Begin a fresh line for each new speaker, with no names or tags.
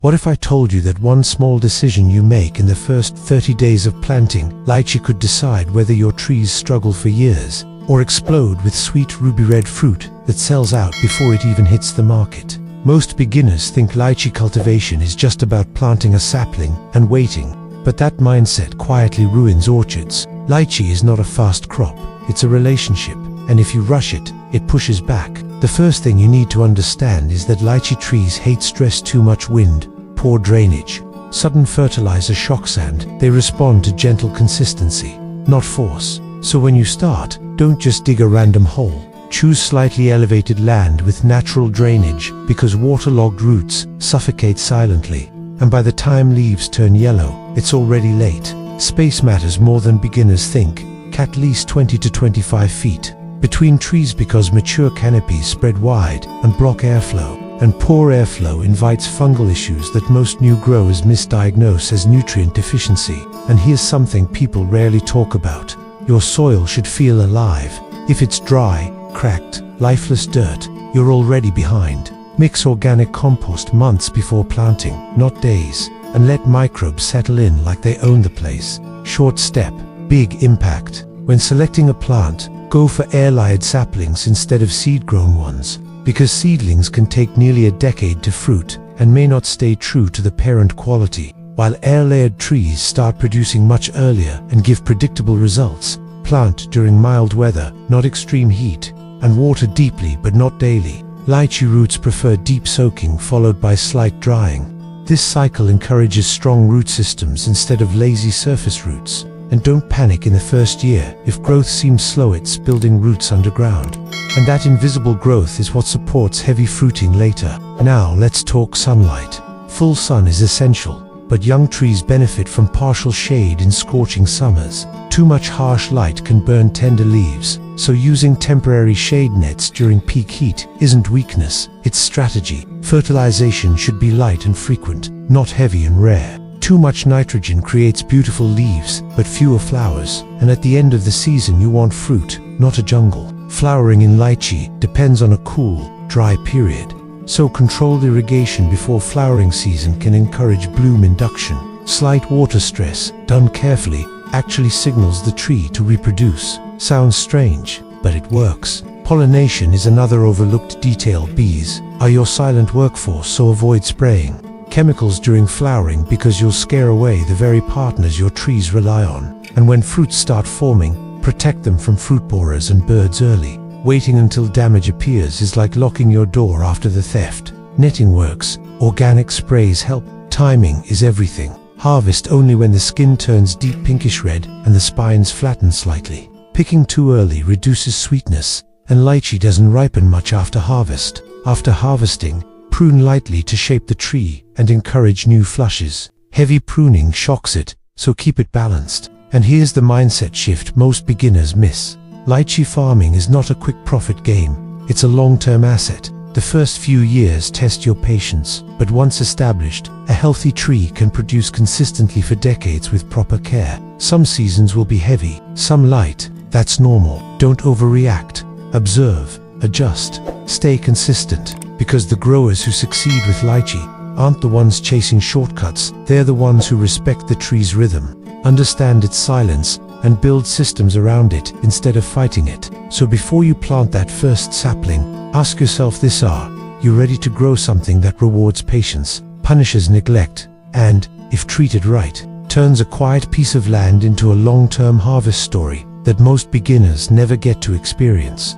What if I told you that one small decision you make in the first 30 days of planting lychee could decide whether your trees struggle for years or explode with sweet ruby red fruit that sells out before it even hits the market? Most beginners think lychee cultivation is just about planting a sapling and waiting, but that mindset quietly ruins orchards. Lychee is not a fast crop, it's a relationship, and if you rush it, it pushes back. The first thing you need to understand is that lychee trees hate stress, too much wind, poor drainage, sudden fertilizer shocks, and they respond to gentle consistency, not force. So when you start, don't just dig a random hole. Choose slightly elevated land with natural drainage, because waterlogged roots suffocate silently, and by the time leaves turn yellow, it's already late. Space matters more than beginners think. At least 20 to 25 feet between trees, because mature canopies spread wide and block airflow, and poor airflow invites fungal issues that most new growers misdiagnose as nutrient deficiency. And here's something people rarely talk about. Your soil should feel alive. If it's dry, cracked, lifeless dirt, you're already behind. Mix organic compost months before planting, not days, and let microbes settle in like they own the place. Short step, big impact. When selecting a plant, go for air-layered saplings instead of seed-grown ones, because seedlings can take nearly a decade to fruit and may not stay true to the parent quality, while air-layered trees start producing much earlier and give predictable results. Plant during mild weather, not extreme heat, and water deeply but not daily. Lychee roots prefer deep soaking followed by slight drying. This cycle encourages strong root systems instead of lazy surface roots. And don't panic in the first year. If growth seems slow, it's building roots underground. And that invisible growth is what supports heavy fruiting later. Now let's talk sunlight. Full sun is essential, but young trees benefit from partial shade in scorching summers. Too much harsh light can burn tender leaves, so using temporary shade nets during peak heat isn't weakness, it's strategy. Fertilization should be light and frequent, not heavy and rare. Too much nitrogen creates beautiful leaves, but fewer flowers, and at the end of the season you want fruit, not a jungle. Flowering in lychee depends on a cool, dry period, so controlled irrigation before flowering season can encourage bloom induction. Slight water stress, done carefully, actually signals the tree to reproduce. Sounds strange, but it works. Pollination is another overlooked detail. Bees are your silent workforce, so avoid spraying chemicals during flowering, because you'll scare away the very partners your trees rely on. And when fruits start forming, protect them from fruit borers and birds early. Waiting until damage appears is like locking your door after the theft. Netting works, organic sprays help. Timing is everything. Harvest only when the skin turns deep pinkish red and the spines flatten slightly. Picking too early reduces sweetness, and lychee doesn't ripen much after harvest. After harvesting, prune lightly to shape the tree and encourage new flushes. Heavy pruning shocks it, so keep it balanced. And here's the mindset shift most beginners miss. Lychee farming is not a quick profit game, it's a long-term asset. The first few years test your patience, but once established, a healthy tree can produce consistently for decades with proper care. Some seasons will be heavy, some light. That's normal. Don't overreact. Observe, adjust, stay consistent, because the growers who succeed with lychee aren't the ones chasing shortcuts, they're the ones who respect the tree's rhythm, understand its silence, and build systems around it instead of fighting it. So before you plant that first sapling, ask yourself this: are you ready to grow something that rewards patience, punishes neglect, and, if treated right, turns a quiet piece of land into a long-term harvest story that most beginners never get to experience?